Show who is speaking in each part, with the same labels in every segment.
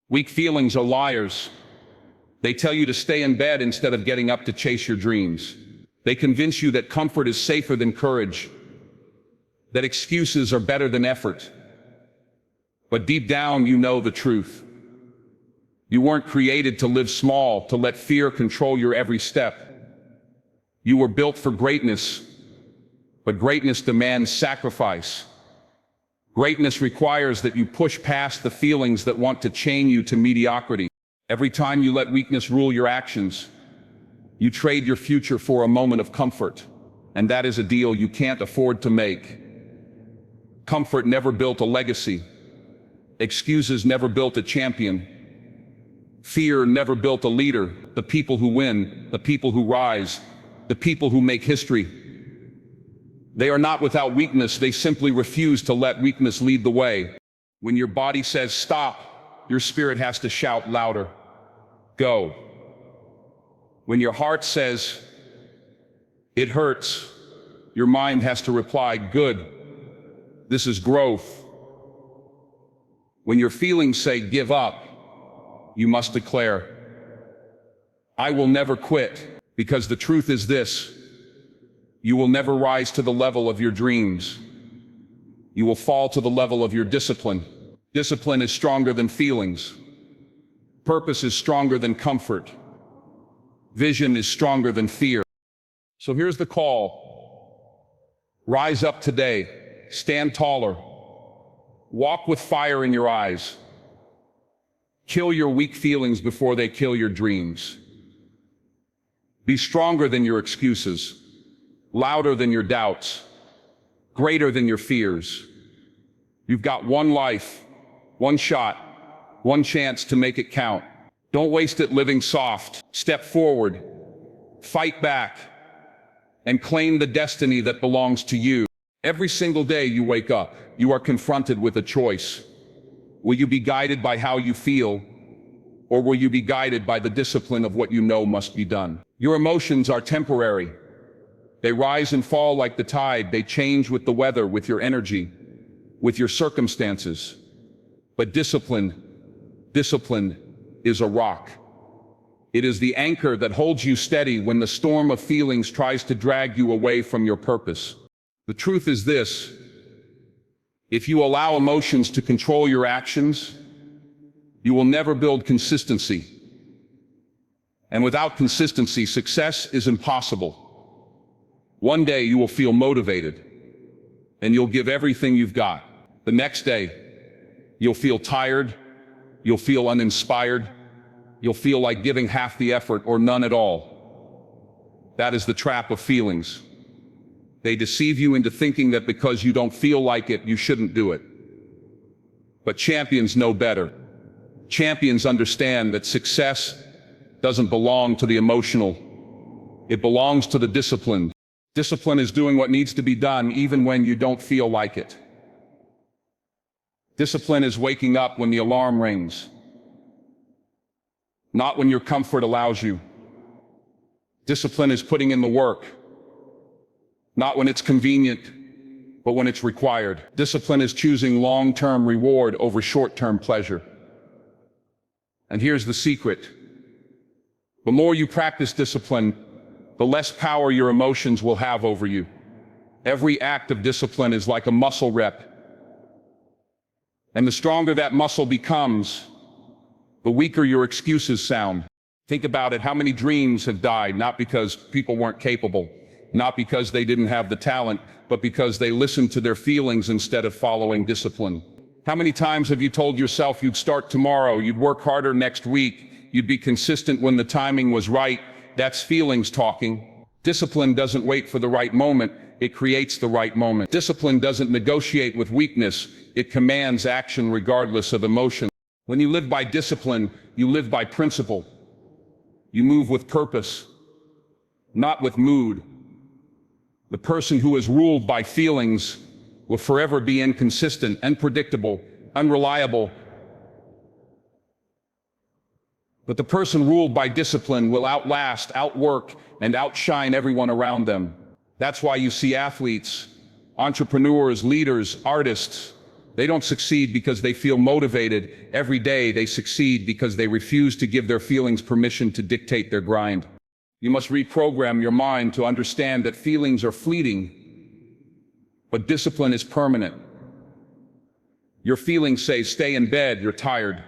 Speaker 1: Weak feelings are liars. They tell you to stay in bed instead of getting up to chase your dreams. They convince you that comfort is safer than courage, that excuses are better than effort. But deep down, you know the truth. You weren't created to live small, to let fear control your every step. You were built for greatness, but greatness demands sacrifice. Greatness requires that you push past the feelings that want to chain you to mediocrity. Every time you let weakness rule your actions, you trade your future for a moment of comfort, and that is a deal you can't afford to make. Comfort never built a legacy. Excuses never built a champion. Fear never built a leader. The people who win, the people who rise, the people who make history, they are not without weakness. They simply refuse to let weakness lead the way. When your body says stop, your spirit has to shout louder, go. When your heart says it hurts, your mind has to reply, good. This is growth. When your feelings say give up, you must declare, I will never quit, because the truth is this: you will never rise to the level of your dreams. You will fall to the level of your discipline. Discipline is stronger than feelings. Purpose is stronger than comfort. Vision is stronger than fear. So here's the call. Rise up today. Stand taller. Walk with fire in your eyes. Kill your weak feelings before they kill your dreams. Be stronger than your excuses, louder than your doubts, greater than your fears. You've got one life, one shot, one chance to make it count. Don't waste it living soft. Step forward, fight back, and claim the destiny that belongs to you. Every single day you wake up, you are confronted with a choice. Will you be guided by how you feel, or will you be guided by the discipline of what you know must be done? Your emotions are temporary. They rise and fall like the tide. They change with the weather, with your energy, with your circumstances. But discipline is a rock. It is the anchor that holds you steady when the storm of feelings tries to drag you away from your purpose. The truth is this: if you allow emotions to control your actions, you will never build consistency. And without consistency, success is impossible. One day you will feel motivated, and you'll give everything you've got. The next day, you'll feel tired, you'll feel uninspired, you'll feel like giving half the effort or none at all. That is the trap of feelings. They deceive you into thinking that because you don't feel like it, you shouldn't do it. But champions know better. Champions understand that success doesn't belong to the emotional. It belongs to the disciplined. Discipline is doing what needs to be done even when you don't feel like it. Discipline is waking up when the alarm rings, not when your comfort allows you. Discipline is putting in the work, not when it's convenient, but when it's required. Discipline is choosing long-term reward over short-term pleasure. And here's the secret: the more you practice discipline, the less power your emotions will have over you. Every act of discipline is like a muscle rep. And the stronger that muscle becomes, the weaker your excuses sound. Think about it. How many dreams have died, not because people weren't capable, not because they didn't have the talent, but because they listened to their feelings instead of following discipline? How many times have you told yourself you'd start tomorrow, you'd work harder next week, you'd be consistent when the timing was right? That's feelings talking. Discipline doesn't wait for the right moment, it creates the right moment. Discipline doesn't negotiate with weakness, it commands action regardless of emotion. When you live by discipline, you live by principle. You move with purpose, not with mood. The person who is ruled by feelings will forever be inconsistent, unpredictable, unreliable. But the person ruled by discipline will outlast, outwork, and outshine everyone around them. That's why you see athletes, entrepreneurs, leaders, artists, They don't succeed because they feel motivated every day. They succeed because they refuse to give their feelings permission to dictate their grind. You must reprogram your mind to understand that feelings are fleeting, but discipline is permanent. Your feelings say, stay in bed, you're tired.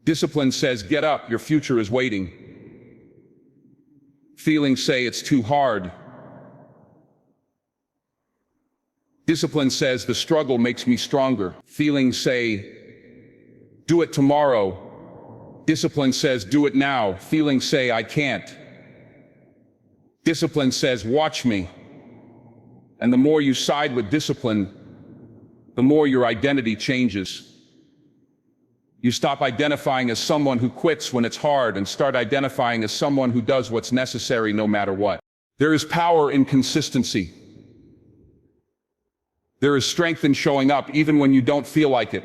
Speaker 1: Discipline says, get up, your future is waiting. Feelings say, it's too hard. Discipline says, the struggle makes me stronger. Feelings say, do it tomorrow. Discipline says, do it now. Feelings say, I can't. Discipline says, watch me. And the more you side with discipline, the more your identity changes. You stop identifying as someone who quits when it's hard and start identifying as someone who does what's necessary no matter what. There is power in consistency. There is strength in showing up even when you don't feel like it.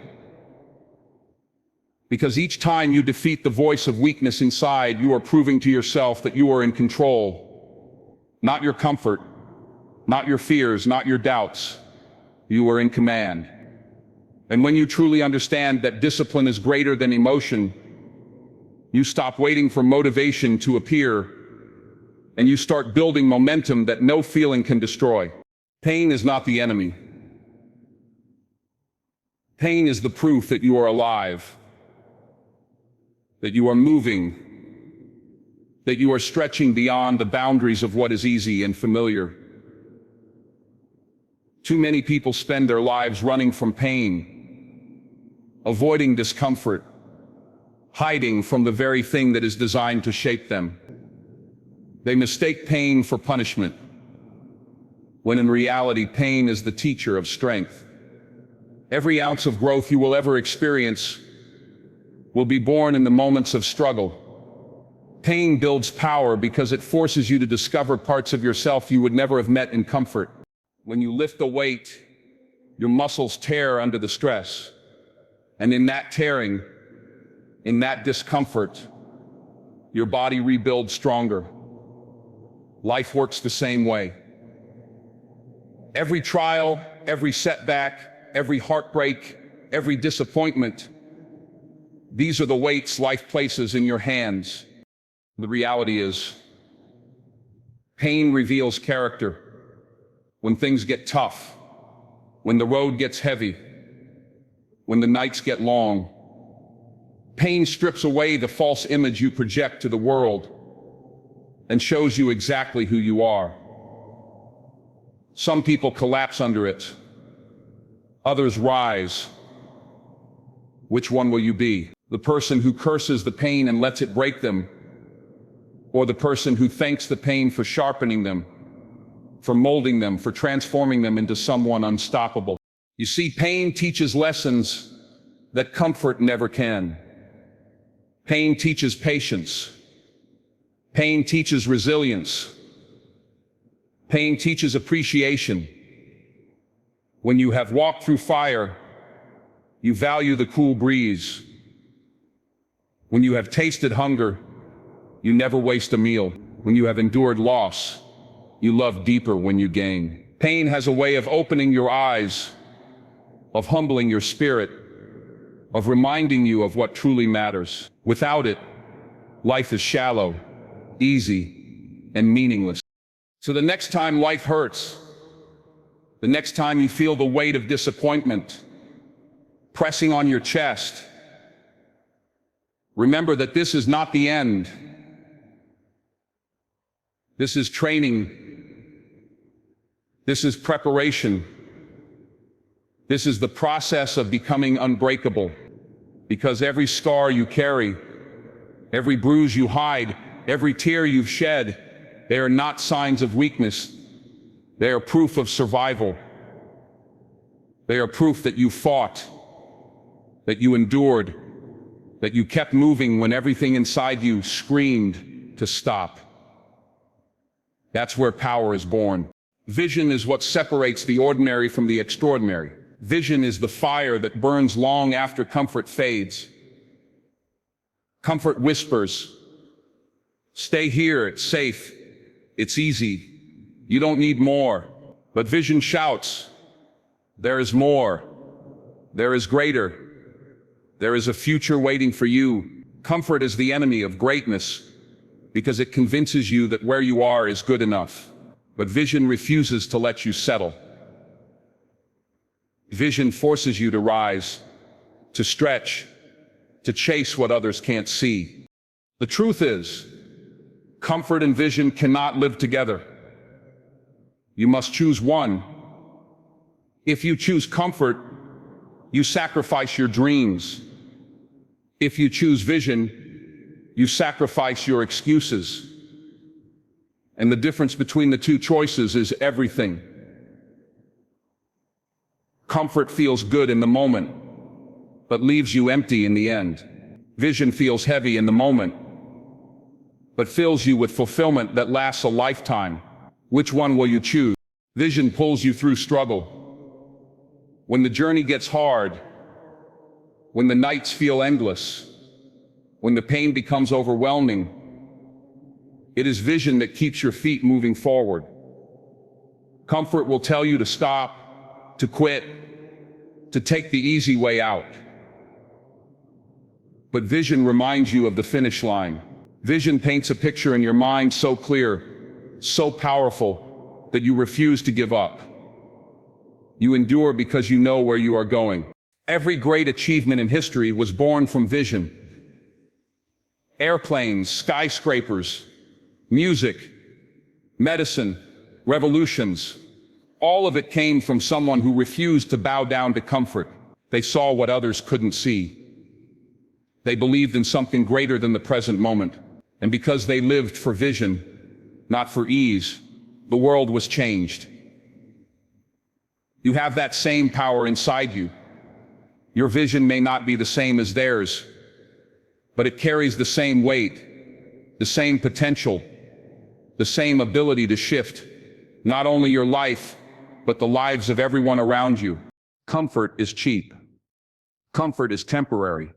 Speaker 1: Because each time you defeat the voice of weakness inside, you are proving to yourself that you are in control. Not your comfort, not your fears, not your doubts. You are in command. And when you truly understand that discipline is greater than emotion, you stop waiting for motivation to appear, and you start building momentum that no feeling can destroy. Pain is not the enemy. Pain is the proof that you are alive, that you are moving, that you are stretching beyond the boundaries of what is easy and familiar. Too many people spend their lives running from pain, avoiding discomfort, hiding from the very thing that is designed to shape them. They mistake pain for punishment, when in reality pain is the teacher of strength. Every ounce of growth you will ever experience will be born in the moments of struggle. Pain builds power because it forces you to discover parts of yourself you would never have met in comfort. When you lift a weight, your muscles tear under the stress. And in that tearing, in that discomfort, your body rebuilds stronger. Life works the same way. Every trial, every setback, every heartbreak, every disappointment, these are the weights life places in your hands. The reality is, pain reveals character. When things get tough, when the road gets heavy, when the nights get long, pain strips away the false image you project to the world and shows you exactly who you are. Some people collapse under it. Others rise. Which one will you be? The person who curses the pain and lets it break them, or the person who thanks the pain for sharpening them, for molding them, for transforming them into someone unstoppable? You see, pain teaches lessons that comfort never can. Pain teaches patience. Pain teaches resilience. Pain teaches appreciation. When you have walked through fire, you value the cool breeze. When you have tasted hunger, you never waste a meal. When you have endured loss, you love deeper when you gain. Pain has a way of opening your eyes, of humbling your spirit, of reminding you of what truly matters. Without it, life is shallow, easy, and meaningless. So the next time life hurts, the next time you feel the weight of disappointment pressing on your chest, remember that this is not the end. This is training. This is preparation. This is the process of becoming unbreakable. Because every scar you carry, every bruise you hide, every tear you've shed, they are not signs of weakness. They are proof of survival. They are proof that you fought, that you endured, that you kept moving when everything inside you screamed to stop. That's where power is born. Vision is what separates the ordinary from the extraordinary. Vision is the fire that burns long after comfort fades. Comfort whispers, stay here, it's safe, it's easy, you don't need more. But vision shouts, There is more. There is greater. There is a future waiting for you. Comfort is the enemy of greatness because it convinces you that where you are is good enough. But vision refuses to let you settle. Vision forces you to rise, to stretch, to chase what others can't see. The truth is, comfort and vision cannot live together. You must choose one. If you choose comfort, you sacrifice your dreams. If you choose vision, you sacrifice your excuses. And the difference between the two choices is everything. Comfort feels good in the moment, but leaves you empty in the end. Vision feels heavy in the moment, but fills you with fulfillment that lasts a lifetime. Which one will you choose? Vision pulls you through struggle. When the journey gets hard, when the nights feel endless, when the pain becomes overwhelming, it is vision that keeps your feet moving forward. Comfort will tell you to stop, to quit, to take the easy way out. But vision reminds you of the finish line. Vision paints a picture in your mind so clear, so powerful, that you refuse to give up. You endure because you know where you are going. Every great achievement in history was born from vision. Airplanes, skyscrapers, music, medicine, revolutions, all of it came from someone who refused to bow down to comfort. They saw what others couldn't see. They believed in something greater than the present moment. And because they lived for vision, not for ease, the world was changed. You have that same power inside you. Your vision may not be the same as theirs, but it carries the same weight, the same potential, the same ability to shift not only your life, but the lives of everyone around you. Comfort is cheap. Comfort is temporary.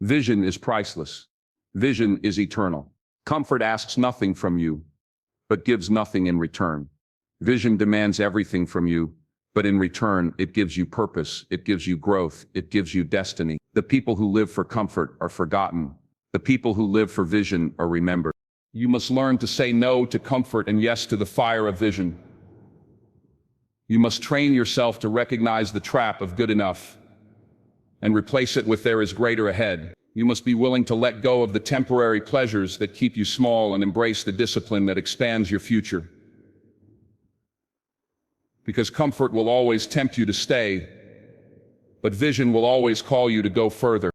Speaker 1: Vision is priceless. Vision is eternal. Comfort asks nothing from you, but gives nothing in return. Vision demands everything from you, but in return, it gives you purpose, it gives you growth, it gives you destiny. The people who live for comfort are forgotten. The people who live for vision are remembered. You must learn to say no to comfort and yes to the fire of vision. You must train yourself to recognize the trap of good enough and replace it with there is greater ahead. You must be willing to let go of the temporary pleasures that keep you small and embrace the discipline that expands your future. Because comfort will always tempt you to stay, but vision will always call you to go further.